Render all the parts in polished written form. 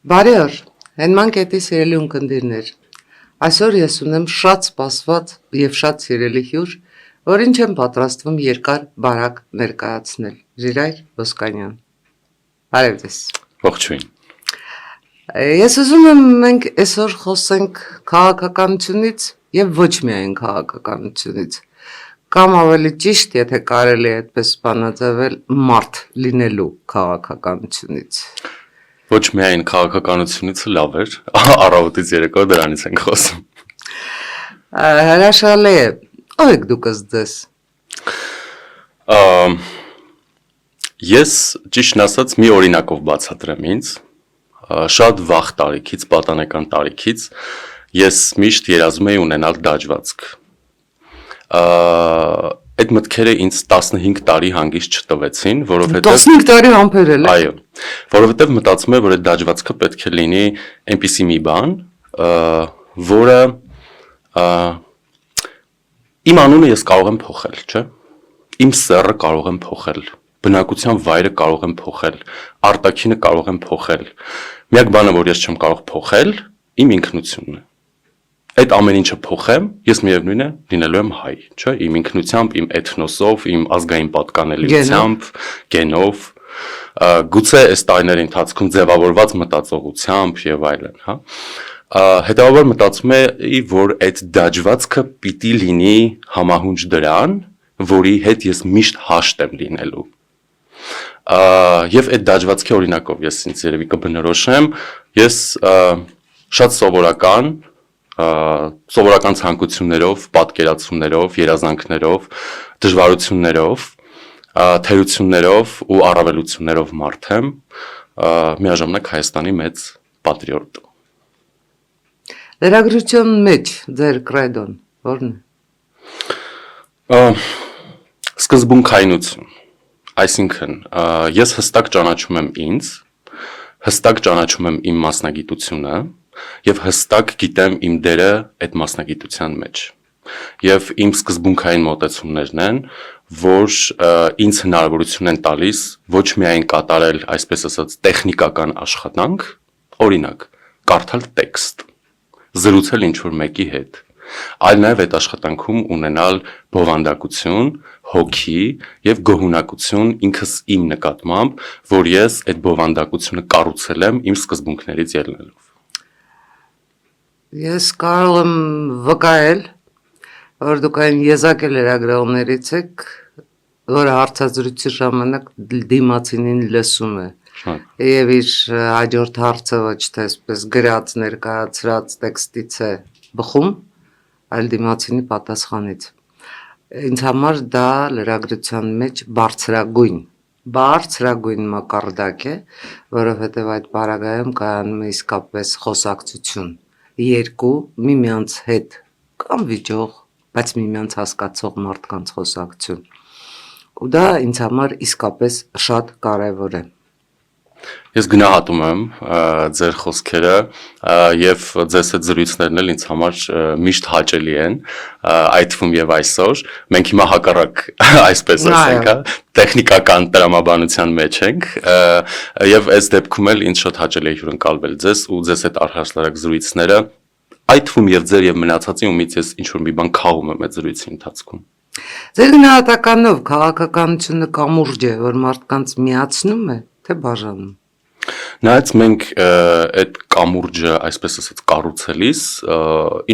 Բարի օր, հենման կետի սիրելի ունկնդիրներ, այսօր ես ունեմ շատ սպասված և շատ սիրելի հյուր, որին չեմ պատրաստվում երկար բարակ ներկայացնել, Ժիրայր Ոսկանյան, բարև ձեզ։ Ողջույն։ Ես ուզում եմ մենք այսօր խոսենք քաղաքականությունից և ոչ միայն քաղաքականությունից, կամ ավելի ճիշտ, եթե կարելի է այդպես բանաձևել, մարդ լինելու քաղաքականությունից։ Ոչ միայն քաղաքականությունից լավ էր, առավոտից երեկո դրանից ենք խոսում։ Հրաշալի է, ով եք դուք ըստ ձեզ։ Ես ճիշտն ասած մի օրինակով բացատրեմ ինձ, շատ վաղ տարիքից, պատանեկան տարիքից ես միշտ երազում էի ունենալ դաջվածք։ Այդ մտքերը ինձ 15 տարի հանգիստ չտվեցին, որովհետև 15 տարի համբերել եք։ Այո, որովհետև մտածում եմ, որ այդ դաջվածքը պետք է լինի այնպիսի մի բան, որը իմ անունը ես կարող եմ փոխել, չէ՞։ Իմ սեռը կարող եմ փոխել, բնակության վայրը կարող եմ փոխել, արտաքինը կարող եմ փոխել։ Միակ բանը, որ ես չեմ կարող փոխել, իմ ինքնությունն է։ Այդ ամեն ինչը փոխեմ, ես միևնույն է լինելու եմ հայ, չէ՞, իմ ինքնությամբ, իմ էթնոսով, իմ ազգային պատկանելիությամբ, գենով, գուցե այս տարիների ընթացքում ձևավորված մտածողությամբ եւ այլն, հա։ Հետևաբար մտածում էի, որ այդ դաջվածքը պիտի լինի համահունչ դրան, որի հետ ես միշտ հաշտ եմ լինելու։ Եվ այդ դաջվածքի օրինակով ես ինձ երևի կբնորոշեմ, ես շատ սովորական ցանկություններով, պատկերացումներով, երազանքներով, դժվարություններով, թերություններով ու առավելություններով մարդ եմ, միաժամանակ Հայաստանի մեծ պատրիոտ։ Լրագրության մեջ ձեր կրեդոն ո՞րն է։ Սկզբունքայնություն, այսինքն ես հստակ ճանաչում եմ ինձ, հստակ ճանաչում եմ իմ մասնագիտությունը և հստակ գիտեմ իմ դերը այդ մասնագիտության մեջ։ Եվ իմ սկզբունքային մոտեցումներն են, որ ինձ հնարավորություն են տալիս ոչ միայն կատարել, այսպես ասած, տեխնիկական աշխատանք, օրինակ, կարդալ տեքստ, զրուցել ինչ-որ մեկի հետ, այլ նաև այդ աշխատանքում ունենալ բովանդակություն, հոգի և գոհունակություն ինքս իմ նկատմամբ, որ ես այդ բովանդակությունը կառուցել եմ իմ սկզբունքներից ելնելով։ Ես կարող եմ վկայել, որ դուք այն եզակի լրագրողներից եք, որը հարցազրույցի ժամանակ դիմացինին լսում է և իր հաջորդ հարցը ոչ թե այսպես գրած ներկայացրած տեքստից է բխում, այլ դիմացինի պատասխանից։ Ինձ համար դա լրագրության մեջ բարձրագույն մակարդակ է, որովհետև այդ պարագայում կայանում է իսկապես խոսակցություն, երկու միմյանց հետ կամ վիճող, բայց միմյանց հասկացող մարդկանց խոսակցություն։ Ու դա ինձ համար իսկապես շատ կարևոր է։ Ես գնահատում եմ ձեր խոսքերը և ձեզ այդ զրույցներն էլ ինձ համար միշտ հաճելի են, այդ թվում և այսօր, մենք հիմա հակառակ այսպես ասենք, տեխնիկական տրամաբանության մեջ ենք, և այս դեպքում էլ ինձ շատ հաճելի է հյուրընկալվել ձեզ ու ձեզ հետ առհասարակ զրույցները, այդ թվում և ձեր և մնացածի ումից ես ինչ-որ մի բան քաղում եմ այդ զրույցի ընթացքում։ Ձեր գնահատականով քաղաքականությունը կամուրջ է, որ մարդկանց միացնում է, թե բաժանում։ Նայած մենք այդ կամուրջը, այսպես ասած, կառուցելիս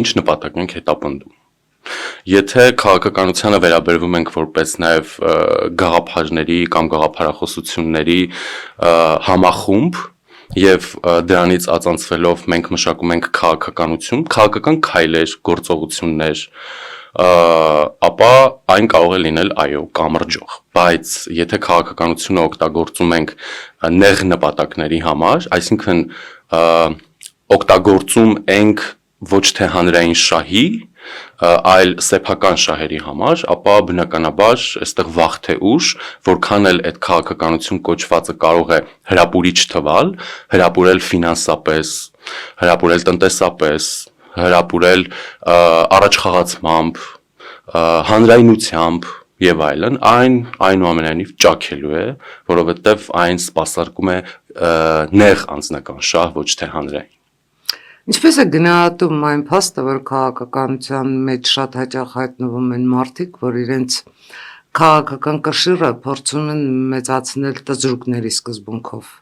ինչ նպատակ ենք հետապնդում։ Եթե քաղաքականությանը վերաբերվում ենք որպես նաև գաղափարների կամ գաղափարախոսությունների համախումբ և դրանից ածանցվելով մենք մշակում ենք քաղաքականություն, քաղաքական քայլեր, գործողություններ, ապա այն կարող է լինել, այո, կամրջող, բայց եթե քաղաքականությունը օգտագործում ենք նեղ նպատակների համար, այսինքն օգտագործում ենք ոչ թե հանրային շահի, այլ սեփական շահերի համար, ապա բնականաբար այստեղ վաղ թե ուշ, որքան էլ այդ քաղաքականություն կոչվածը կարող է հրապուրիչ թվալ, հրապուրել ֆինանսապես, հրապուրել տնտեսապես, հրապուրել առաջխաղացմամբ, հանրայնությամբ, եւ այլն, այնուամենայնիվ ճաքելու է, որովհետեւ այն սպասարկում է նեղ անձնական շահ, ոչ թե հանրային։ Ինչպես է գնահատում այն փաստը, որ քաղաքականության մեջ շատ հաճախ հայտնվում են մարդիկ, որ իրենց քաղաքական կշիռը փորձում են մեծացնել տզրուկների սկզբունքով,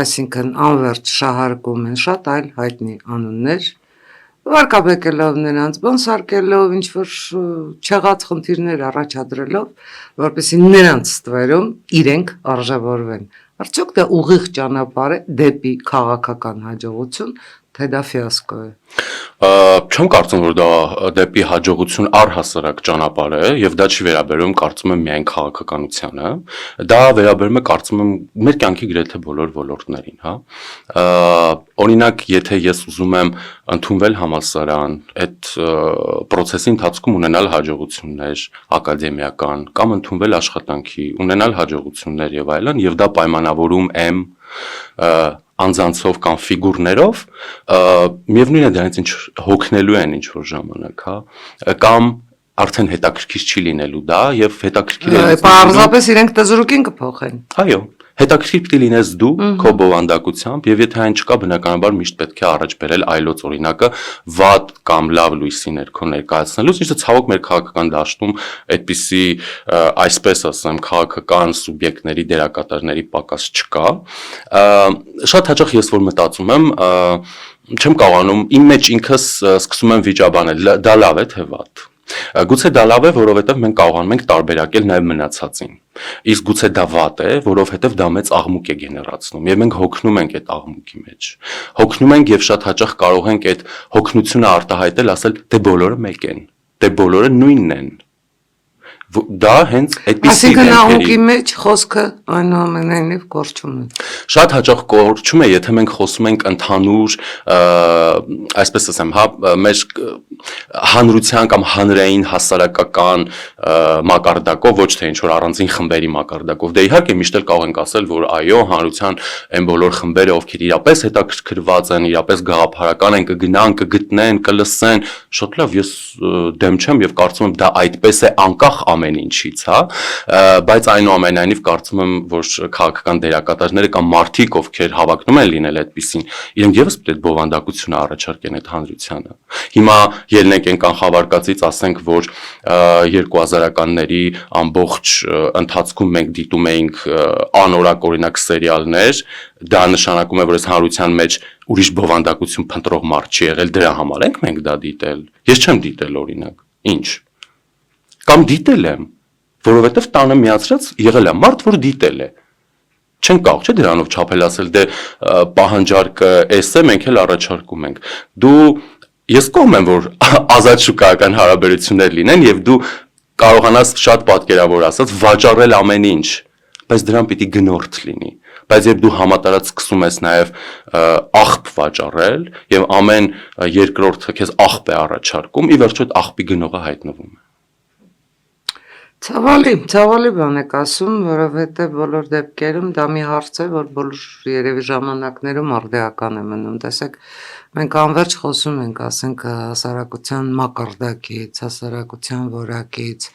այսինքն անվերջ շահարկում են շատ այլ հայտնի անուններ, վարկաբեկելով նրանց, բանսարկելով, ինչ-որ չեղած խնդիրներ առաջադրելով, որպեսզի նրանց ստվերում իրենք արժևորվեն։ Արդյոք դա ուղիղ ճանապարհ է դեպի քաղաքական հաջողություն, թե դա ֆիասկո է։ Չեմ կարծում, որ դա դեպի հաջողություն առհասարակ ճանապարհ է, եւ դա չի վերաբերում, կարծում եմ, միայն քաղաքականությանը, դա վերաբերում է, կարծում եմ, մեր կյանքի գրեթե բոլոր ոլորտներին, հա։ Օրինակ, եթե ես ուզում եմ ընդունվել համալսարան, այդ process-ի ընթացքում ունենալ հաջողություններ ակադեմիական կամ ընդունվել աշխատանքի, ունենալ հաջողություններ եւ այլն, եւ դա պայմանավորում եմ անձանցով կամ ֆիգուրներով, միևնույն է դրանից ինչ հոգնելու են ինչ որ ժամանակ, հա, կամ արդեն հետաքրքիր չի լինելու դա եւ հետաքրքիր է պարզապես իրենք տզրուկին կփոխեն։ Այո, հետաքրքիր պիտի լինես դու քո բովանդակությամբ եւ եթե այն չկա, բնականաբար միշտ պետք է առաջ բերել այլոց օրինակը վատ կամ լավ լույսի ներքո ներկայացնելուց, ինչը ցավոք մեր քաղաքական դաշտում այդպիսի այսպես ասեմ քաղաքական սուբյեկտների դերակատարների պակաս չկա։ Շատ հաճախ ես որ մտածում եմ, չեմ կարողանում իմ մեջ ինքս սկսում եմ վիճաբանել, դա լավ է թե վատ։ Գուցե դա լավ է, որովհետև մենք կարողանում ենք տարբերակել նաև մնացածին։ Իսկ գուցե դա վատ է, որովհետև դա մեծ աղմուկ է գեներացնում, եւ մենք հոգնում ենք այդ աղմուկի մեջ։ Հոգնում ենք եւ շատ հաճախ կարող ենք այդ հոգնությունը արտահայտել, ասել, դե բոլորը մեկ են, դե բոլորը նույնն են։ Դա հենց այդպիսի Այսինքն աղմուկի մեջ խոսքը այնուամենայնիվ կորչում է։ Շատ հաճախ կորչում է, եթե մենք խոսում ենք ընդհանուր, այսպես ասեմ, հա, մեր հանրության կամ հանրային հասարակական մակարդակով, ոչ թե ինչ որ առանձին խմբերի մակարդակով։ Դե իհարկե միշտ էլ կարող ենք ասել, որ այո, հանրության այն բոլոր խմբերը, ովքեր իրապես հետաքրքրված են, իրապես գաղափարական են, կգնան, կգտնեն, կլսեն, շատ լավ, ես դեմ չեմ եւ կարծում եմ դա այդպես է անկախ ամեն ինչից, հա, բայց այնուամենայնիվ կարծում եմ, որ քաղաքական դերակատարները կամ մարդիկ, ովքեր հավակնում են լինել այդպիսին, իրենք եւս պետք է բովանդակությունը առաջարկեն այդ հանրությանը։ Հիմա ելնենք այն կանխավարկածից, ասենք, որ 2000-ականների ամբողջ ընթացքում մենք դիտում էինք անորակ օրինակ սերիալներ, դա նշանակում է, որ այս հանրության մեջ ուրիշ բովանդակություն փնտրող մարդ չի եղել, դրա համար ենք մենք դա դիտել։ Ես չեմ դիտել օրինակ։ Ինչ կամ դիտել եմ, որովհետև տանը միացրած եղել է մարդ, որ դիտել է։ Չեն կարող, չէ՞ դրանով չափել ասել, դե պահանջարկը էս է, մենք էլ առաջարկում ենք։ Ես կողմ եմ, որ ազատ շուկայական հարաբերություններ լինեն եւ դու կարողանաս շատ պատկերավոր ասած վաճառել ամեն ինչ, բայց դրան պիտի գնորդ լինի։ Բայց երբ դու համատարած սկսում ես նաև աղբ վաճառել եւ ամեն երկրորդը քեզ աղբ է առաջարկում, ի վերջո այդ աղբի գնողը հայտնվում է։ Ցավալի բան եք ասում, որովհետև բոլոր դեպքերում դա մի հարց է, որ բոլոր երևի ժամանակներում արդեական է մնում։ Տեսեք, մենք անverջ խոսում ենք, ասենք, հասարակության մակարդակից, հասարակության որակից։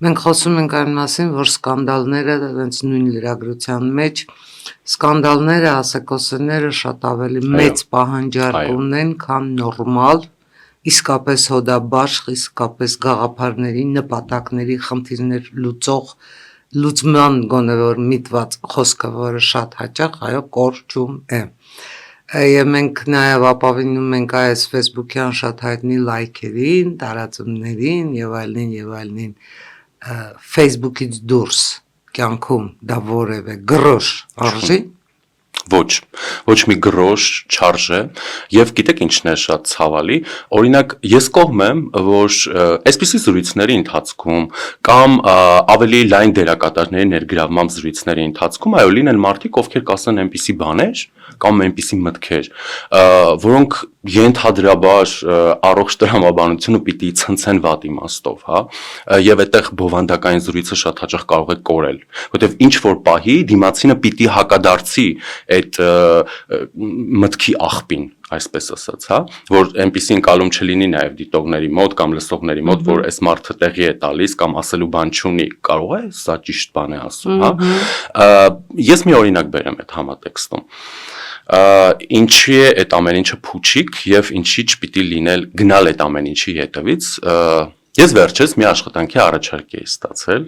Մենք խոսում ենք այն մասին, որ սկանդալները հենց նույն լրագրության մեջ սկանդալները, ասեկոսները շատ ավելի մեծ պահանջարկ ունեն, քան նորմալ իսկապես հոդաբաշխ, իսկապես գաղափարների, նպատակների խնդիրներ լուծման գոնե որ միտված խոսքը, որը շատ հաճախ այո կորչում է։ Եվ մենք նաև ապավինում ենք այս Facebook-յան շատ հայտնի լայքերին, տարածումներին եւ այլնին, Facebook-ից դուրս կյանքում դա որևէ գրոշ արժի։ Ոչ մի գրոշ չարժե եւ գիտեք ինչն է շատ ցավալի, օրինակ ես կողմ եմ, որ այսպիսի զրույցների ընթացքում կամ ավելի լայն դերակատարների ներգրավման զրույցների ընթացքում այո լինեն մարդիկ, ովքեր կասեն այնպիսի բաներ կամ այնպիսի մտքեր, որոնք ենթադրաբար առողջ տրամաբանությունը պիտի ցնցեն վատ իմաստով, հա, եւ այդտեղ բովանդակային զրույցը շատ հաճախ կարող է կորել, որովհետեւ ինչ որ պահի դիմացինը պիտի հակադարձի այդ մտքի աղբին, այսպես ասած, հա, որ այնպեսի ընկալում չլինի նաև դիտողների մոտ կամ լսողների մոտ, որ այս մարդը տեղի է տալիս կամ ասելու բան չունի, կարող է սա ճիշտ բան է ասում, հա։ Ես մի օրինակ բերեմ այդ համատեքստում։ Ինչի է այդ ամեն ինչը փուչիկ եւ ինչի չպիտի լինել գնալ այդ ամեն ինչի հետևից։ Ես վերջերս մի աշխատանքի առաջարկ էի ստացել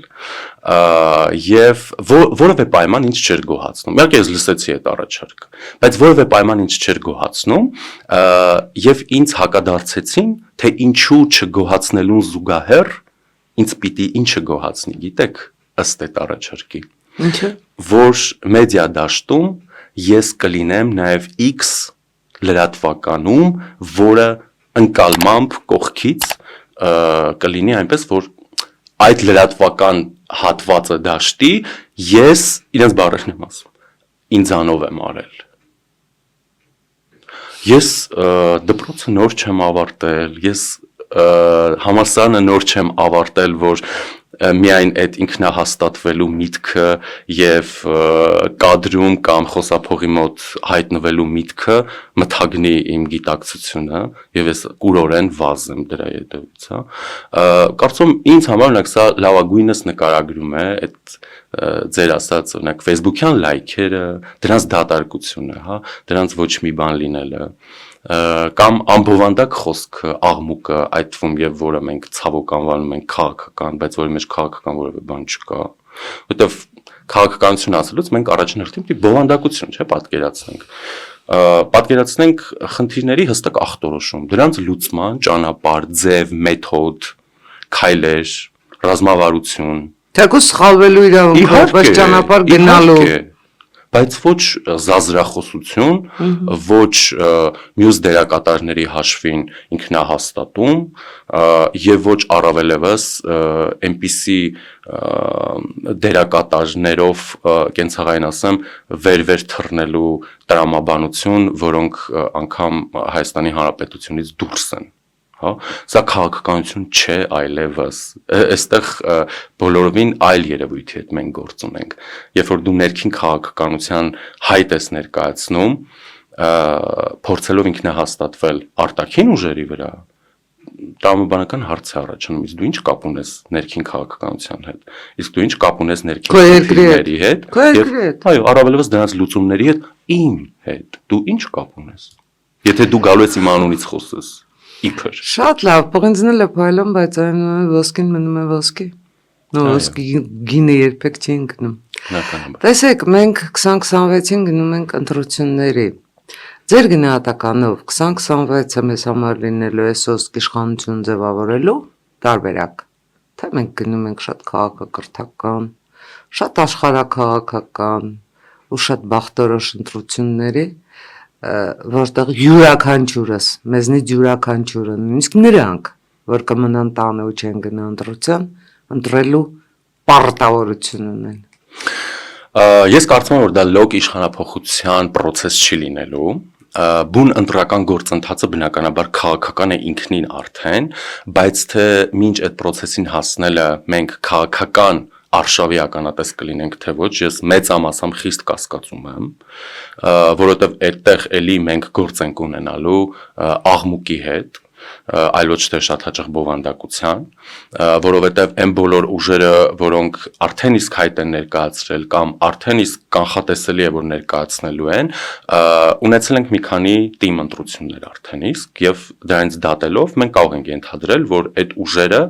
եւ որևէ պայման ինձ չէր գոհացնում։ Իհարկե ես լսեցի այդ առաջարկը, բայց որևէ պայման ինձ չէր գոհացնում եւ ինձ հակադարձեցին, թե ինչու չգոհացնելուն զուգահեռ ինձ պիտի ինչը գոհացնի, գիտեք, ըստ այդ առաջարկի։ Ինչը։ Որ մեդիա դաշտում ես կլինեմ նաև X լրատվականում, որը ընկալմամբ կողքից կլինի այնպես, որ այդ լրատվական հատվածը դաշտի ես իրենց բառերն եմ ասում, ինձանով եմ արել։ Ես դպրոցը նոր չեմ ավարտել, ես համալսարանը նոր չեմ ավարտել, որ միայն այդ ինքնահաստատվելու միտքը եւ կադրում կամ խոսափողի մոտ հայտնվելու միտքը մթագնի իմ գիտակցությունը եւ ես կուրորեն վազ եմ դրա հետևից, հա։ Կարծում ինձ համար օրինակ սա լավագույնս նկարագրում է այդ ձեր ասած օրինակ Facebook-յան լայքերը, դրանց դատարկությունը, հա, դրանց ոչ մի բան լինելը կամ ամբովանդակ խոսքը, աղմուկը, այդ թվում եւ որը մենք ցավոք անվանում ենք քաղաքական, բայց որի մեջ քաղաքական որևէ բան չկա, որովհետեւ քաղաքականություն ասելուց մենք առաջին հերթին պիտի բովանդակություն, չէ, պատկերացնենք խնդիրների հստակ ախտորոշում, դրանց լուծման ճանապարհ, ձև, մեթոդ, քայլեր, ռազմավարություն, թեկուզ սխալվելու իրավունք, բայց ճանապարհ գնալու, բայց ոչ զազրախոսություն, ոչ մյուս դերակատարների հաշվին ինքնահաստատում եւ ոչ առավելևս այնպիսի դերակատարներով կենցաղային ասեմ վեր թռնելու տրամաբանություն, որոնք անգամ Հայաստանի Հանրապետությունից դուրս են։ Հա, սա քաղաքականություն չէ այլևս, այստեղ բոլորովին այլ երևույթի հետ մենք գործ ունենք, երբ որ դու ներքին քաղաքականության հայտ ես ներկայացնում, փորձելով ինքնահաստատվել արտաքին ուժերի վրա, տրամաբանական հարց է առաջանում, իսկ դու ինչ կապ ունես ներքին քաղաքականության հետ, իսկ դու ինչ կապ ունես ներքին խնդիրների հետ, եւ այո, առավելևս դրանց լուծումների հետ, իմ հետ, դու ինչ կապ ունես, եթե դու գալու ես իմ անունից խոսես։ Շատ լավ, պղինձնել է փայլում, բայց այն ոսկին մնում է ոսկի։ Ոսկի գինը երբեք չի ընկնում։ Տեսեք, մենք 2026-ին գնում ենք ընտրությունների։ Ձեր գնահատականով 2026-ը մեզ համար լինելու է սոսկ իշխանություն ձևավորելու տարբերակ։ Թե մենք գնում ենք շատ քաղաքակրթական, շատ աշխարհաքաղաքական ու շատ բախտորոշ ընտրությունների, որտեղ յուրաքանչյուրս, մեզնից յուրաքանչյուրը, նույնիսկ նրանք, որ կմնան տանը ու չեն գնա ընտրության, ընտրելու պարտավորություն ունեն։ Ես կարծում եմ, որ դա լոկ իշխանափոխության process չի լինելու, բուն ընտրական գործընթացը բնականաբար քաղաքական է ինքնին արդեն, բայց թե մինչ այդ process-ին հասնելը մենք քաղաքական արշավի ականատես կլինենք թե ոչ, ես մեծամասամբ խիստ կասկածում եմ, որովհետև այդտեղ էլի մենք գործ ենք ունենալու աղմուկի հետ, այլ ոչ թե շատ հաճախ բովանդակության, որովհետև այն բոլոր ուժերը, որոնք արդեն իսկ հայտ են ներկայացրել կամ արդեն իսկ կանխատեսելի է, որ ներկայացնելու են, ունեցել ենք մի քանի թիմ ընտրություններ արդեն իսկ եւ դրանից դատելով մենք կարող ենք ենթադրել, որ այդ ուժերը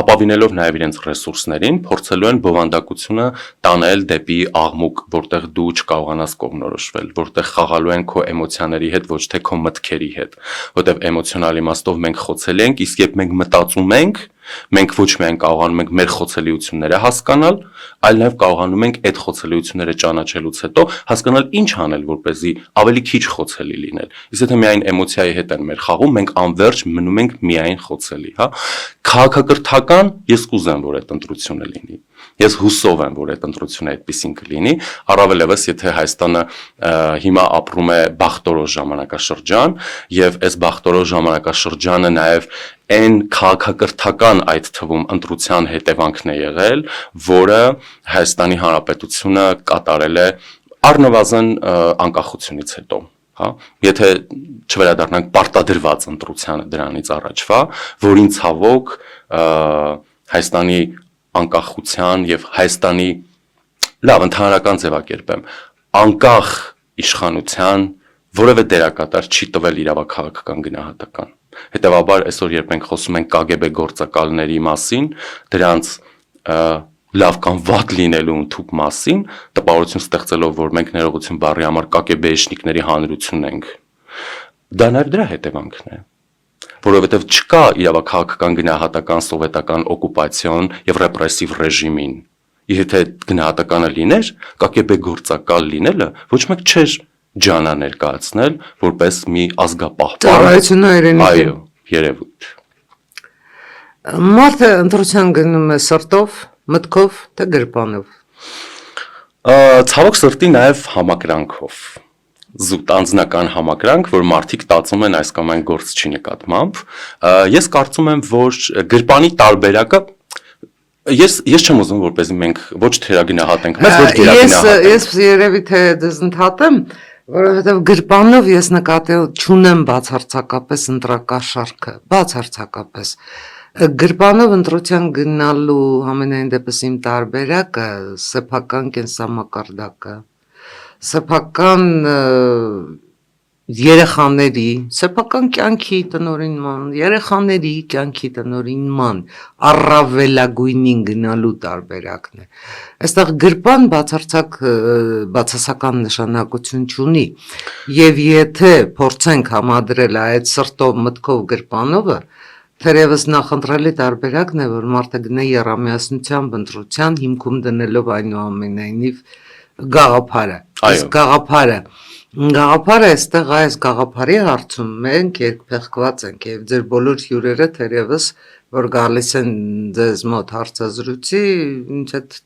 ապավինելով նաև իրենց ռեսուրսներին, փորձելու են բովանդակությունը տանել դեպի աղմուկ, որտեղ դու չկարողանաս կողմնորոշվել, որտեղ խաղալու են քո էմոցիաների հետ, ոչ թե քո մտքերի հետ, որտեղ էմոցիոնալ իմաստով մենք խոցել ենք, իսկ երբ մենք մտածում ենք, մենք ոչ միայն կարողանում ենք մեր խոցելիությունները հասկանալ, այլ նաև կարողանում ենք այդ խոցելիությունները ճանաչելուց հետո հասկանալ ինչ անել, որպեսզի ավելի քիչ խոցելի լինել։ Իսկ եթե միայն էմոցիայի հետ են մեր խաղում, մենք անverջ մնում ենք միայն խոցելի, հա։ Քաղաքակրթական ես կուզեմ, որ այդ ընտրությունը լինի։ Ես հուսով եմ, որ այդ ընտրությունը այդպեսին կլինի, առավելևս եթե Հայաստանը հիմա ապրում է բախտորոշ ժամանակաշրջան եւ այս բախտորոշ ժամանակաշրջանը նաեւ այն քաղաքակրթական այդ թվում ընտրության հետևանքն է եղել, որը Հայաստանի Հանրապետությունը կատարել է առնվազն անկախությունից հետո, հա, եթե չվերադառնանք պարտադրված ընտրությանը դրանից առաջվա, որին ցավոք Հայաստանի անկախության եւ Հայաստանի լավ ընդհանրական ձևակերպեմ, անկախ իշխանության որևէ դերակատար չի տվել իրավաքաղաքական գնահատական։ Հետևաբար այսօր երբ մենք խոսում ենք KGB գործակալների մասին, դրանց լավ կամ վատ լինելու ընդհանուր մասին, տպավորություն ստեղծելով, որ մենք ներողություն բառի համար KGB-շնիկների հանրություն ենք, դա նաև դրա հետևանքն է, որովհետև չկա իրավաքաղաքական գնահատական սովետական օկուպացիոն եւ ռեպրեսիվ ռեժիմին։ Եթե գնահատականը լիներ, KGB գործակալ լինելը ոչ մեկ չէր ջանա ներկայացնել որպես մի ազգապահպան։ Ծառայություններ Այո, երևույթ։ Մարդը ընտրության գնում է սրտով, մտքով, թե գրպանով։ Ցավոք սրտի նաև համակրանքով։ Զուտ անձնական համակրանք, որ մարդիկ տածում են այս կամ այն գործ չի նկատմամբ։ Ես կարծում եմ, որ գրպանի տարբերակը ես չեմ ուզում որպեսզի մենք ոչ թերագնահատենք, մեզ ոչ գերագնահատենք։ Ես երևի թե դες ընդհատեմ, որովհետև գրպանով ես նկատել չունեմ բացարձակապես ընտրակաշարքը, բացարձակապես։ Գրպանով ընտրության գնալու ամենայն դեպս իմ տարբերակը սեփական կենսամակարդակը, սեփական երեխաների, սեփական կյանքի տնօրինման, երեխաների կյանքի տնօրինման առավելագույնին գնալու տարբերակն է։ Այստեղ գրպան բացասական նշանակություն չունի, եւ եթե փորձենք համադրել այդ սրտով, մտքով, գրպանովը, թերևս նախընտրելի տարբերակն է, որ մարդը գնա եռամիասնությամբ ընտրության հիմքում դնելով այնուամենայնիվ գաղափարը։ Իսկ գաղափարը այստեղ այս գաղափարի հարցում մենք երկփեղկված ենք եւ ձեր բոլոր հյուրերը թերևս որ գալիս են ձեզ մոտ հարցազրույցի, ինչ այդ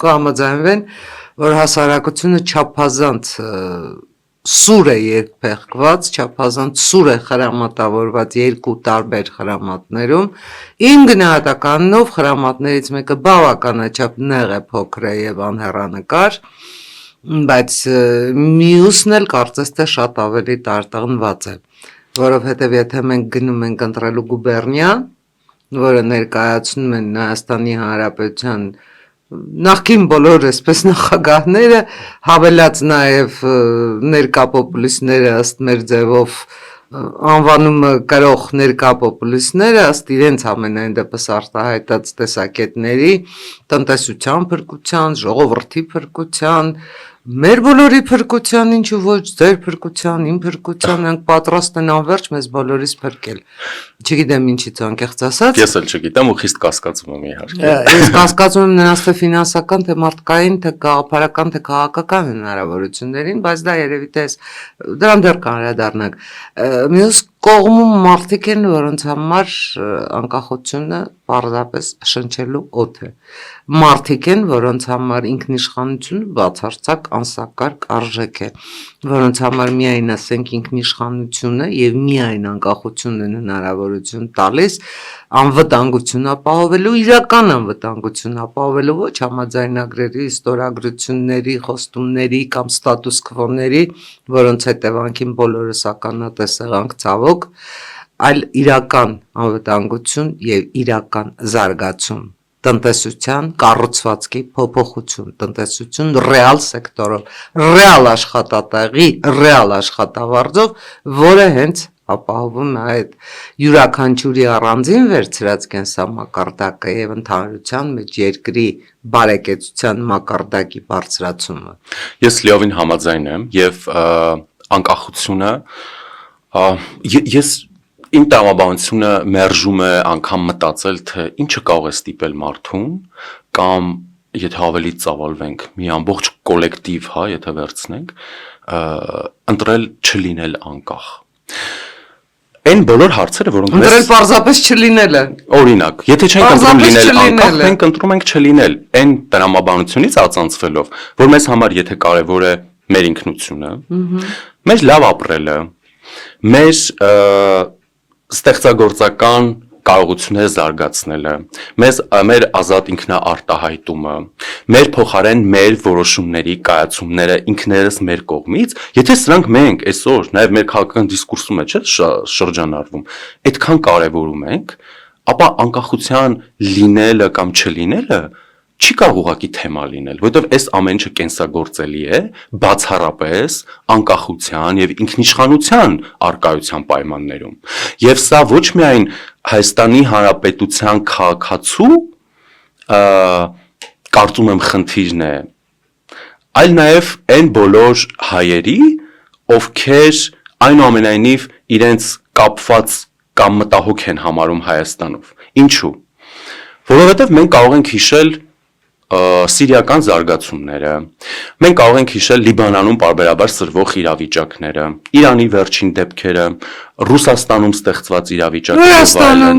կհամաձայնվեն, որ հասարակությունը չափազանց սուր է երկփեղկված, չափազանց սուր է խրամատավորված երկու տարբեր խրամատներում, իմ գնահատականով խրամատներից մեկը բավականաչափ նեղ է, փոքր է եւ անհեռանկար, բայց մյուսն էլ կարծես թե շատ ավելի տարտանված է, որովհետև եթե մենք գնում ենք ընտրելու գուբերնիա, որը ներկայացնում են Հայաստանի Հանրապետության նախկին բոլոր այսպես նախագահները, հավելած նաև ներկա պոպուլիստները ըստ մեր ձևով անվանումը կրող ներկա պոպուլիստները ըստ իրենց ամենայն դեպս արտահայտած տեսակետների, տնտեսության փրկության, ժողովրդի փրկության, մեր բոլորի փրկության, ինչու ոչ ձեր փրկության, իմ փրկության, ենք պատրաստ են անverջ մեզ բոլորիս փրկել։ Չգիտեմ ինչից անկեղծ ասած։ Ես էլ չգիտեմ ու խիստ կասկածում եմ իհարկե։ Ես կասկածում եմ նրանց թե ֆինանսական, թե մարդկային, թե գաղափարական, թե քաղաքական հնարավորություններին, բայց դա երևի թե դրան դեռ կանրադառնանք։ Մյուս կողմում մարդիկ են, որոնց համար անկախությունը պարզապես շնչելու օդ է։ Մարդիկ են, որոնց համար ինքնիշխանությունը բացարձակ անսակարգ արժեք է, որոնց համար միայն ասենք ինքնիշխանությունը եւ միայն անկախությունն են հնարավորություն տալիս անվտանգություն ապահովելու, իրական անվտանգություն ապահովելու, ոչ համաձայնագրերի, ստորագրությունների, խոստումների կամ ստատուս քվոների, որոնց հետևանքին բոլորս ականատես եղանք ցավոք, այլ իրական անվտանգություն եւ իրական զարգացում, տնտեսության կառուցվածքի փոփոխություն, տնտեսություն ռեալ սեկտորով, ռեալ աշխատատեղի, ռեալ աշխատավարձով, որը հենց ապահովում է այդ յուրաքանչյուրի առանձին վերցրած կենսամակարդակը եւ ընդհանրության մեջ երկրի բարեկեցության մակարդակի բարձրացումը։ Ես լիովին համաձայն եմ եւ անկախությունը ես իմ տրամաբանությունը մերժում է անգամ մտածել, թե ինչը կարող է ստիպել մարդուն կամ եթե ավելի ծավալվենք մի ամբողջ կոլեկտիվ, հա, եթե վերցնենք, ընտրել չլինել անկախ։ Այն բոլոր հարցերը, որոնք մեզ ընտրել պարզապես չլինելը։ Օրինակ, եթե չենք ընտրում լինել անկախ, մենք ընտրում ենք չլինել, այն տրամաբանությունից ածանցվելով, որ մեզ համար եթե կարևոր է մեր ինքնությունը, մեր լավ ապրելը, մեր ստեղծագործական կարողությունները զարգացնելը, մեր ազատ ինքնաարտահայտումը, մեր փոխարեն մեր որոշումների կայացումները ինքներս մեր կողմից, եթե սրանք մենք այսօր նաև մեր քաղաքական դիսկուրսում է, չէ՞, շրջանառվում, այդքան կարևորում ենք, ապա անկախության լինելը կամ չլինելը չի կարող ուղղակի թեմա լինել, որովհետև այս ամեն ինչը կենսագործելի է բացառապես անկախության եւ ինքնիշխանության արկայության պայմաններում։ Եվ սա ոչ միայն Հայաստանի Հանրապետության քաղաքացու կարծում եմ խնդիրն է, այլ նաեւ այն բոլոր հայերի, ովքեր այնուամենայնիվ իրենց կապված կամ մտահոգ են համարում Հայաստանով։ Ինչու՞։ Որովհետև մենք կարող ենք հիշել սիրիական զարգացումները, մենք կարող ենք հիշել Լիբանանում պարբերաբար սրվող իրավիճակները, Իրանի վերջին դեպքերը, Ռուսաստանում ստեղծված իրավիճակները,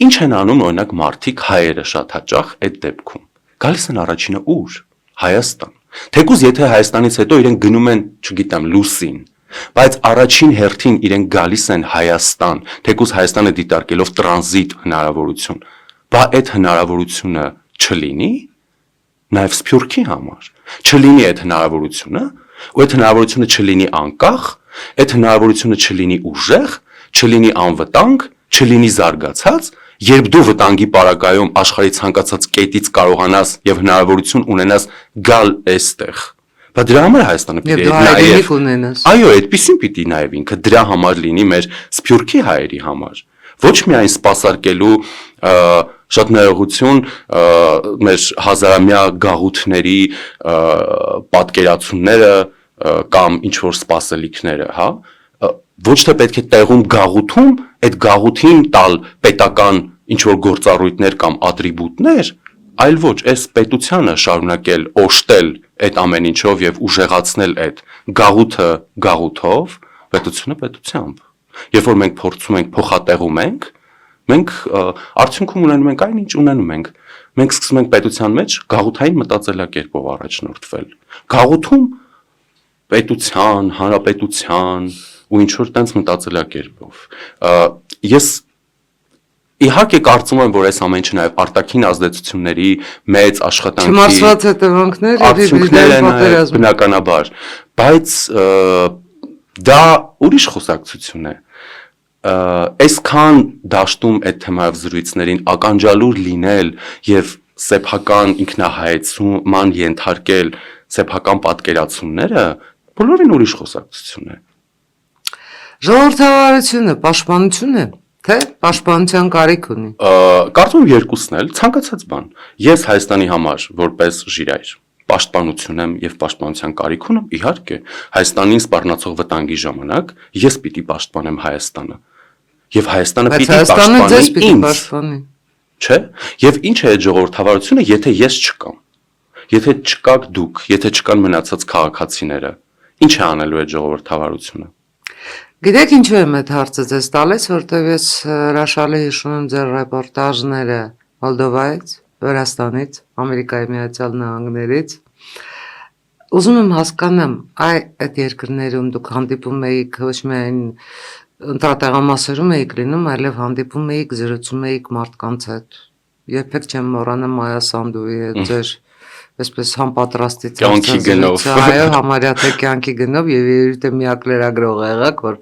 ինչ են անում օրինակ մարդիկ հայերը շատ հաճախ այդ դեպքում։ Գալիս են առաջինը ուր։ Հայաստան։ Թեկուզ եթե Հայաստանից հետո իրենք գնում են, չգիտեմ, լուսին, բայց առաջին հերթին իրենք գալիս են Հայաստան, թեկուզ Հայաստանը դիտարկելով տրանզիտ հնարավորություն, բա այդ հնարավորությունը չլինի նաև Սփյուռքի համար, չլինի այդ հնարավորությունը, ու այդ հնարավորությունը չլինի անկախ, այդ հնարավորությունը չլինի ուժեղ, չլինի անվտանգ, չլինի զարգացած, երբ դու վտանգի պարագայում աշխարհի ցանկացած կետից կարողանաս եւ հնարավորություն ունենաս գալ այստեղ։ Բայց դրա համար Հայաստանը պիտի նաև այո, այդպեսին պիտի նաև ինքը դրա համար լինի մեր Սփյուռքի հայերի համար։ Ոչ միայն սպասարկելու շատ ներողություն մեր հազարամյա գաղութների պատկերացումները կամ ինչ որ սպասելիքները, հա, ոչ թե պետք է տեղում գաղութում այդ գաղութին տալ պետական ինչ որ գործառույթներ կամ ատրիբուտներ, այլ ոչ, այս պետությանը շարունակել օժտել այդ ամեն ինչով եւ ուժեղացնել այդ գաղութը գաղութով, պետությունը պետությամբ։ Երբ որ մենք փորձում ենք փոխատեղում ենք, մենք արդյունքում ունենում ենք այն ինչ ունենում ենք։ Մենք սկսում ենք պետության մեջ գաղութային մտածելակերպով առաջնորդվել։ Գաղութում պետության, հանրապետության ու ինչ որ տենց մտածելակերպով։ Ես իհարկե կարծում եմ, որ այս ամեն ինչը նաև արտաքին ազդեցությունների մեծ աշխատանքի չմարսված հետևանքներ արդյունքներ են բնականաբար, բայց դա ուրիշ խոսակցություն է։ Այսքան դաշտում այդ թեմայով զրույցներին ականջալուր լինել եւ սեփական ինքնահայեցման ենթարկել սեփական պատկերացումները բոլորին ուրիշ խոսակցություն է։ Ժողովրդավարությունը պաշտպանություն է, թե պաշտպանության կարիք ունի։ Կարծում եմ երկուսն էլ ցանկացած բան։ Ես Հայաստանի համար որպես ժիրայր պաշտպանություն եմ եւ պաշտպանության կարիք ունեմ, իհարկե, Հայաստանին սպառնացող վտանգի ժամանակ ես պիտի պաշտպանեմ Հայաստանը։ Եվ Հայաստանը պիտի պաշտպանի ինձ։ Չէ՞։ Եվ ինչ է այդ ժողովրդավարությունը, եթե ես չկամ։ Եթե չկաք դուք, եթե չկան մնացած քաղաքացիները, ինչ է անելու այդ ժողովրդավարությունը։ Գիտեք ինչու եմ այդ հարցը ձեզ տալիս, որտեղ ես հրաշալի հիշում եմ ձեր ռեպորտաժները Մոլդովայից, Վրաստանից, Ամերիկայի Միացյալ Նահանգներից։ Ուզում եմ հասկանամ, այդ երկրներում դուք հանդիպում եք ոչ միայն ընտրատեղամասերում եք լինում, այլև հանդիպում եք, զրուցում եք մարդկանց հետ։ Երբեք չեմ մոռանա Մայա Սանդուի հետ ձեր այսպես համապատրաստից այո, համարյա թե կյանքի գնով եւ երևի միակ լրագրողը եղաք, որ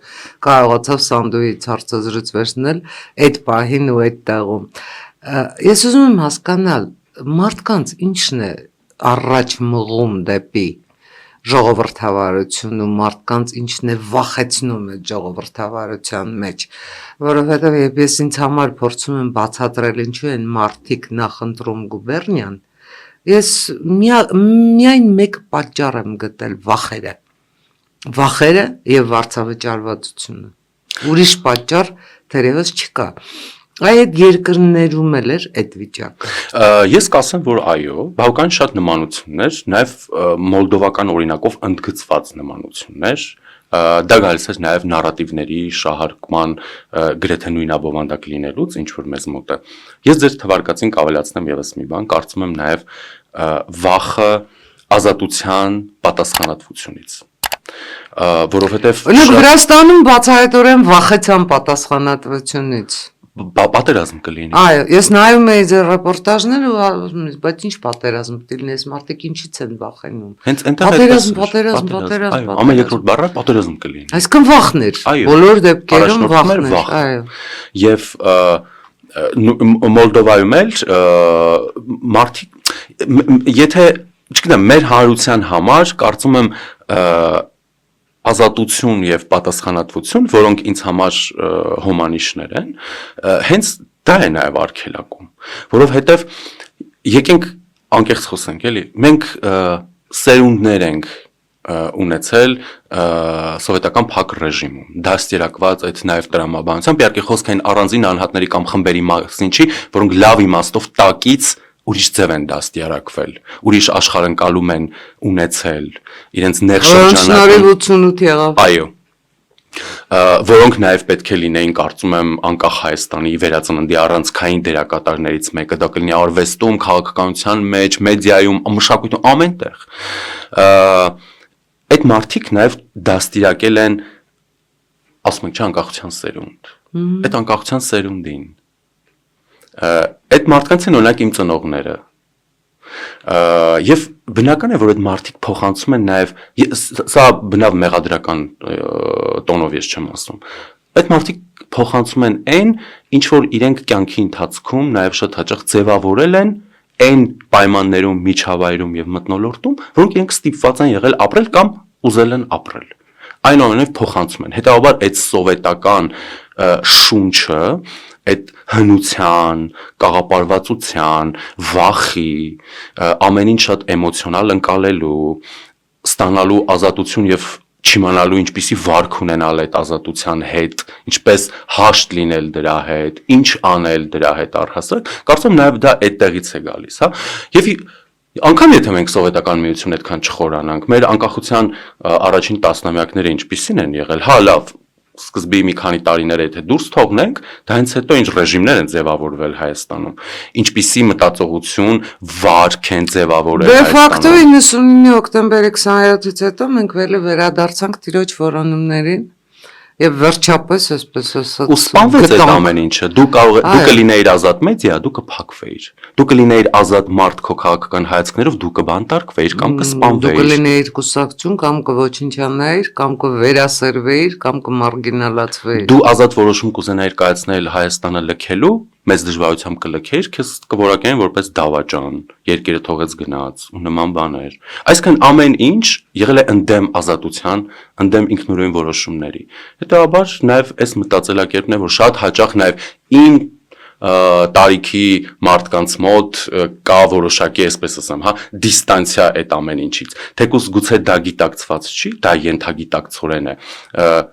կարողացավ Սանդուից հարցազրույցվել այդ պահին ու այդ տեղում։ Ես ուզում եմ հասկանալ, մարդկանց ինչն է առաջ մղում դեպի ժողովրդավարություն ու մարդկանց ինչն է վախեցնում այդ ժողովրդավարության մեջ, որովհետև ես ինձ համար փորձում եմ բացատրել ինչու են մարդիկ նախընտրում գուբերնիան, ես միայն մեկ պատճառ եմ գտել վախերը եւ վարձավճարվածությունը, ուրիշ պատճառ թերևս չկա։ Այդ երկրներում էլ էր այդ վիճակը։ Ես կասեմ, որ այո, բավական շատ նմանություններ, նաև մոլդովական օրինակով ընդգծված նմանություններ, դա գալիս է նաև նարատիվների շահարկման գրեթե նույնաբովանդակ լինելուց, ինչ որ մեզ մոտ է։ Ես ձեր թվարկածին կավելացնեմ եւս մի բան, կարծում եմ նաև վախը ազատության պատասխանատվությունից։ Որովհետև Վրաստանում բացահայտորեն վախեցան պատասխանատվությունից։ պատերազմ կլինի։ Այո, ես նայում էի ձեր ռեպորտաժները ու ասում եմ, բայց ինչ պատերազմ կլինի, այս մարդիկ ինչից են վախենում։ Հենց այնտեղ Պատերազմ։ Ամեն երկրորդ բառը պատերազմ կլինի։ Այսինքն վախներ, բոլոր դեպքերում վախներ, այո։ Եվ Մոլդովայում էլ մարդիկ եթե չգիտեմ մեր հանրության համար կարծում եմ ազատություն եւ պատասխանատվություն, որոնք ինձ համար հոմանիշներ են, հենց դա է նաեւ արգելակում, որովհետեւ եկենք անկեղծ խոսենք, էլի, մենք սերունդներ ենք ունեցել սովետական փակ ռեժիմում, դաստիարակված այդ նաեւ տրամաբանությամբ, իհարկե խոսք այն առանձին անհատների կամ խմբերի մասին չի, որոնք լավ իմաստով տակից ուրիշ ձև են դաստիարակվել, ուրիշ աշխարհընկալում են ունեցել, իրենց նեղ շրջանակում 88 եղավ։ Այո։ Որոնք նաև պետք է լինեին, կարծում եմ, անկախ Հայաստանի վերածննդի առանցքային դերակատարներից մեկը, դա կլինի արվեստում, քաղաքականության մեջ, մեդիայում, մշակույթում, ամենտեղ։ Այդ մարդիկ նաև դաստիարակել են, ասում ենք, անկախության սերունդ։ Այդ անկախության սերունդին այդ մարդկանց են օրինակ իմ ծնողները եւ բնական է որ այդ մարդիկ փոխանցում են նաեւ սա բնավ մեղադրական տոնով ես չեմ ասում այդ մարդիկ փոխանցում են այն ինչ որ իրենք կյանքի ընթացքում նաեւ շատ հաճախ ձևավորել են այն պայմաններում միջավայրում եւ մթնոլորտում որոնք իրենք ստիպված են եղել ապրել կամ ուզել են ապրել այնուամենայնիվ փոխանցում են հետեւաբար այդ սովետական շունչը այդ հնության, կաղապարվածության, վախի, ամեն ինչ շատ էմոցիոնալ ընկալելու, ստանալու ազատություն եւ չիմանալու ինչպիսի վարք ունենալ այդ ազատության հետ, ինչպես հաշտ լինել դրա հետ, ինչ անել դրա հետ առհասարակ, կարծում եմ նաեւ դա այդտեղից է գալիս, հա։ Եվ անկամ եթե մենք սովետական միություն այդքան չխորանանք, մեր անկախության առաջին տասնամյակները ինչպիսին են եղել, հա լավ սկզբի մի քանի տարիներ եթե դուրս թողնենք, դա հենց հետո ինչ ռեժիմներ են ձևավորվել Հայաստանում, ինչպիսի մտածողություն, վարք են ձևավորել Հայաստանում։ Դե ֆակտո 99 հոկտեմբերի 27-ից հետո մենք վերադարձանք տիրոջ որոնումներին եւ վերջապես այսպես ասած ու սպանվեց այդ ամեն ինչը դու կլինեիր ազատ մեդիա դու կփակվեիր դու կլինեիր ազատ մարդ քո քաղաքական հայացքներով դու կբանտարկվեիր կամ կսպանվեիր դու կլինեիր կուսակցություն կամ կոչինչանայիր կամ կվերասերվեիր կամ կմարգինալացվեիր դու ազատ որոշում կուզենայիր կայացնել Հայաստանը լքելու մեծ դժվարությամբ կլքեիր քեզ կորակեն որպես դավաճան երկիրը թողեց գնաց ու նման բաներ այսինքն ամեն ինչ եղել է ընդդեմ ազատության ընդդեմ ինքնուրույն որոշումների հետեւաբար նաև այս մտածելակերպն է որ շատ հաճախ նաև իմ տարիքի մարդկանց մոտ կա որոշակի, այսպես ասեմ, հա, դիստանցիա այդ ամեն ինչից։ Թեկուզ գուցե դա գիտակցված չի, դա ենթագիտակցորեն է։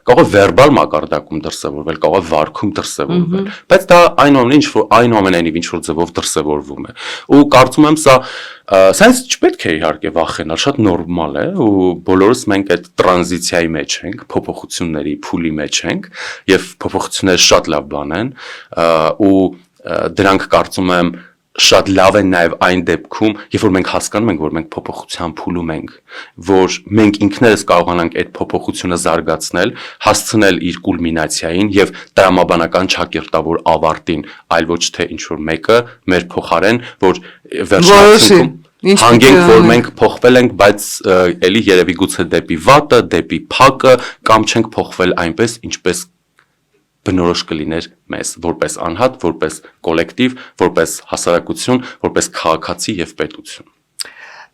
Կարող է վերբալ մակարդակում դրսևորվել, կարող է վարքում դրսևորվել, բայց դա այնուամենայնիվ ինչ որ ձևով դրսևորվում է։ Ու կարծում եմ սա չպետք է իհարկե վախենալ, շատ նորմալ է ու բոլորս մենք այդ տրանզիցիայի մեջ ենք, փոփոխությունների փուլի մեջ ենք եւ փոփոխությունները շատ լավ բան են ու դրանք կարծում եմ շատ լավ են նաև այն դեպքում, երբ որ մենք հասկանում ենք, որ մենք փոփոխության փուլում ենք, որ մենք ինքներս կարողանանք այդ փոփոխությունը զարգացնել, հասցնել իր կուլմինացիային եւ տրամաբանական ճակերտավոր ավարտին, այլ ոչ թե ինչ որ մեկը մեր փոխարեն, որ վերջնական հանգենք, որ մենք փոխվել ենք, բայց էլի երևի գուցե դեպի վատը, դեպի փակը կամ չենք փոխվել այնպես, ինչպես բնորոշ կլիներ մեզ, որպես անհատ, որպես կոլեկտիվ, որպես հասարակություն, որպես քաղաքացի եւ պետություն։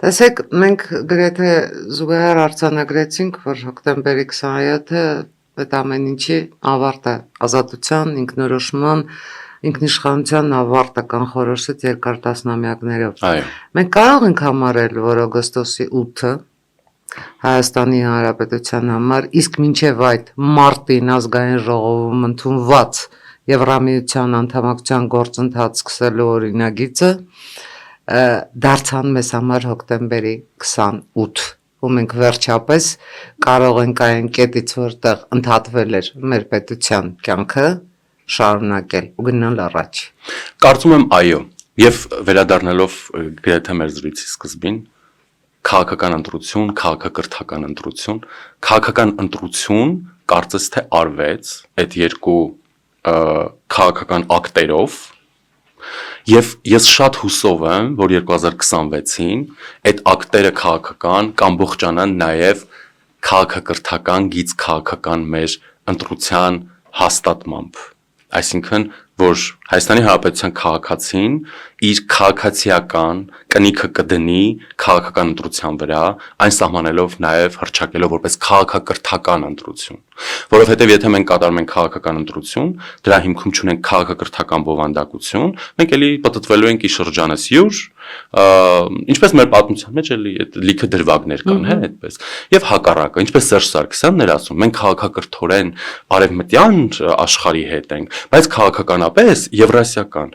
Տեսեք, մենք գրեթե զուգահեռ արձանագրեցինք, որ հոկտեմբերի 27-ը այդ ամեն ինչի ավարտը, ազատության, ինքնորոշման, ինքնիշխանության ավարտը կանխորոշեց երկար տասնամյակներով։ Մենք կարող ենք համարել, որ օգոստոսի 8-ը Հայաստանի Հանրապետության համար, իսկ մինչև այդ մարտին ազգային ժողովում ընդունված Եվրամիության անդամակցության գործընթաց սկսելու օրինագիծը դարձան մեզ համար հոկտեմբերի 28 ու մենք վերջապես կարող ենք այն կետից որտեղ ընդհատվել էր մեր պետության կյանքը շարունակել ու գնալ առաջ։ Կարծում եմ այո, եւ վերադառնալով գրեթե մեր զրույցի սկզբին քաղաքական ընտրություն, քաղաքակրթական ընտրություն, քաղաքական ընտրություն կարծես թե արվեց այդ երկու քաղաքական ակտերով եւ ես շատ հուսով եմ, որ 2026-ին այդ ակտերը քաղաքական կամբողջանան նաեւ քաղաքակրթական գիծ քաղաքական մեր ընտրության հաստատմամբ, այսինքն որ Հայաստանի Հանրապետության քաղաքացին իր քաղաքացիական կնիքը կդնի քաղաքական ընտրության վրա, այն սահմանելով նաև հռչակելով որպես քաղաքակրթական ընտրություն, որովհետև եթե մենք կատարում ենք քաղաքական ընտրություն, դրա հիմքում չունենք քաղաքակրթական բովանդակություն, մենք էլի պատտվելու ենք ի շրջանս յուր, ինչպես մեր պատմության մեջ էլի այդ լիքը դրվագներ կան, հա, այդպես։ Եվ հակառակը, ինչպես Սերժ Սարգսյանն էր ասում, մենք քաղաքակրթորեն արևմտյան աշխարհի հետ ենք, բայց քաղաքականապես եվրասիական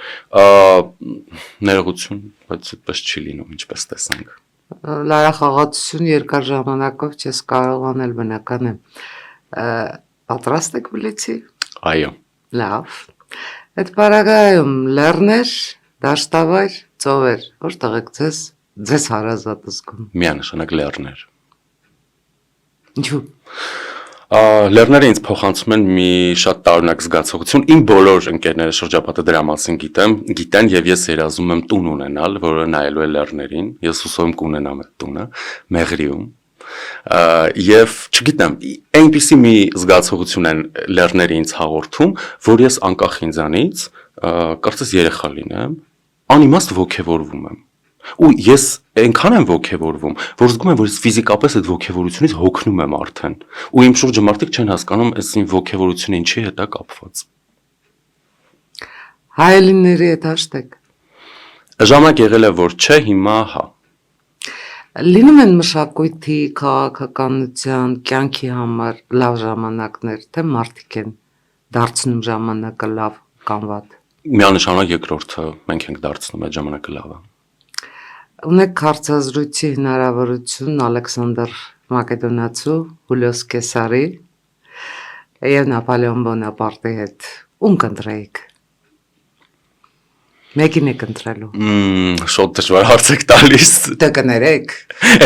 ներողություն, բայց այդպես չի լինում, ինչպես տեսանք։ Լարախաղացություն երկար ժամանակով չես կարողանել, բնական է։ Պատրաստ եք բլիցի։ Այո։ Լավ։ Այդ պարագայում լեռներ, դաշտավայր, ծովեր, որտեղ եք ձեզ հարազատ զգում։ Միանշանակ լեռներ։ Ինչու։ Լեռները ինձ փոխանցում են մի շատ տարօրինակ զգացողություն։ Իմ բոլոր ընկերները շրջապատը դրա մասին գիտեն եւ ես երազում եմ տուն ունենալ, որը նայելու է լեռներին։ Ես հուսով եմ կունենամ այդ տունը Մեղրիում։ Եվ չգիտեմ, այնպիսի մի զգացողություն են լեռները ինձ հաղորդում, որ ես անկախ ինձանից, կարծես երեխա լինեմ, անիմաստ ոգևորվում եմ։ Ու ես այնքան եմ ոգևորվում, որ զգում եմ, որ ես ֆիզիկապես այդ ոգևորությունից հոգնում եմ արդեն։ Ու իմ շուրջը մարդիկ չեն հասկանում, այս իմ ոգևորությունը ինչի հետ է կապված։ Հայելիների հետ հաշտեք։ Ժամանակ եղել է, որ չէ, հիմա հա։ Լինում են մշակույթի, քաղաքականության, կյանքի համար լավ ժամանակներ, թե մարդիկ են դարձնում ժամանակը լավ կամ վատ։ Միանշանակ երկրորդը մենք ենք դարձնում այդ ժամանակը լավը։ Ունեք հարցազրույցի հնարավորություն Ալեքսանդր Մակեդոնացու, Հուլիոս Կեսարի եւ Նապոլեոն Բոնապարտի հետ։ Ում կընտրեիք։ Մեկին եք ընտրելու։ Շատ դժվար հարց եք տալիս։ Դե կներեք։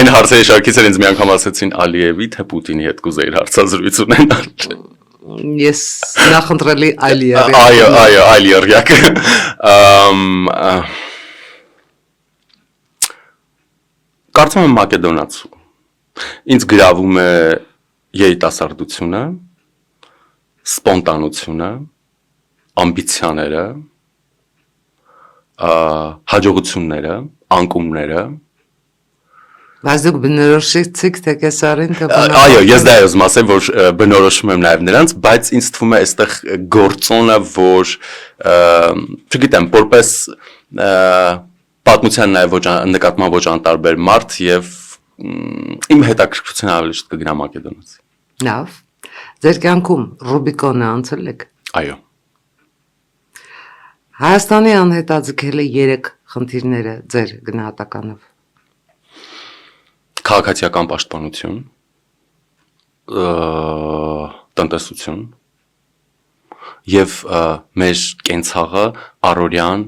Այն հարցերի շարքից էլ ինձ մի անգամ ասեցին Ալիևի թե Պուտինի հետ կուզեիր հարցազրույց ունենալ։ Ես նախընտրելի Ալիևի։ Այո, Ալիերյակ։ Կարծում եմ Մակեդոնացու։ Ինձ գրավում է երիտասարդությունը, սպոնտանությունը, ամբիցիաները, հաջողությունները, անկումները։ Բայց դուք բնորոշիցիք թե Կեսարին թե Այո, ես դա եմ ասել, որ բնորոշում եմ նաև նրանց, բայց ինձ թվում է այստեղ գործոնը, որ չգիտեմ, որպես պատմության նաև նկատմամբ ոչ անտարբեր մարդ եւ իմ հետաքրքրությունը ավելի շուտ կգնա Մակեդոնացի։ Լավ։ Ձեր կյանքում Ռուբիկոնը անցել եք։ Այո։ Հայաստանի անհետաձգել է 3 խնդիրները ձեր գնահատականով։ Քաղաքացիական պաշտպանություն, տնտեսություն եւ մեր կենցաղը առօրյան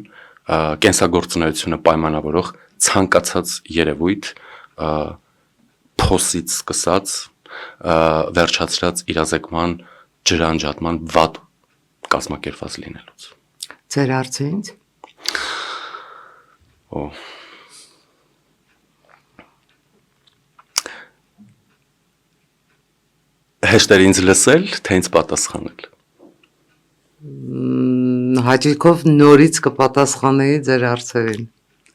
կենսագործունեությունը պայմանավորող ցանկացած երևույթ փոսից սկսած վերջացրած իրազեկման ջրանջատման վատ կազմակերպված լինելուց։ Ձեր հարցը ինձ։ Հեշտ էր ինձ լսել, թե ինձ պատասխանել։ Հաճիկով նորից կպատասխանեի ձեր հարցերին։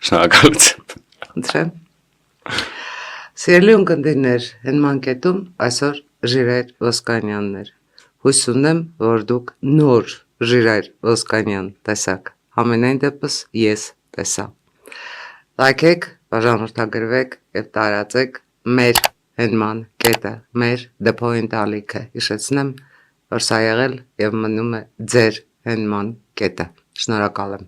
Շնորհակալություն։ Խնդրեմ։ Սիրելի ունկնդիրներ, հենման կետում այսօր Ժիրայր Ոսկանյանն էր։ Հույս ունեմ, որ դուք նոր Ժիրայր Ոսկանյան տեսաք։ Համենայն դեպս ես տեսա։ Լայքեք, բաժանորդագրվեք եւ տարածեք մեր հենման կետը, մեր The Point ալիքը։ Հիշեցնեմ, որ սա եղել եւ մնում է ձեր հենման կետը։ Շնորհակալ եմ։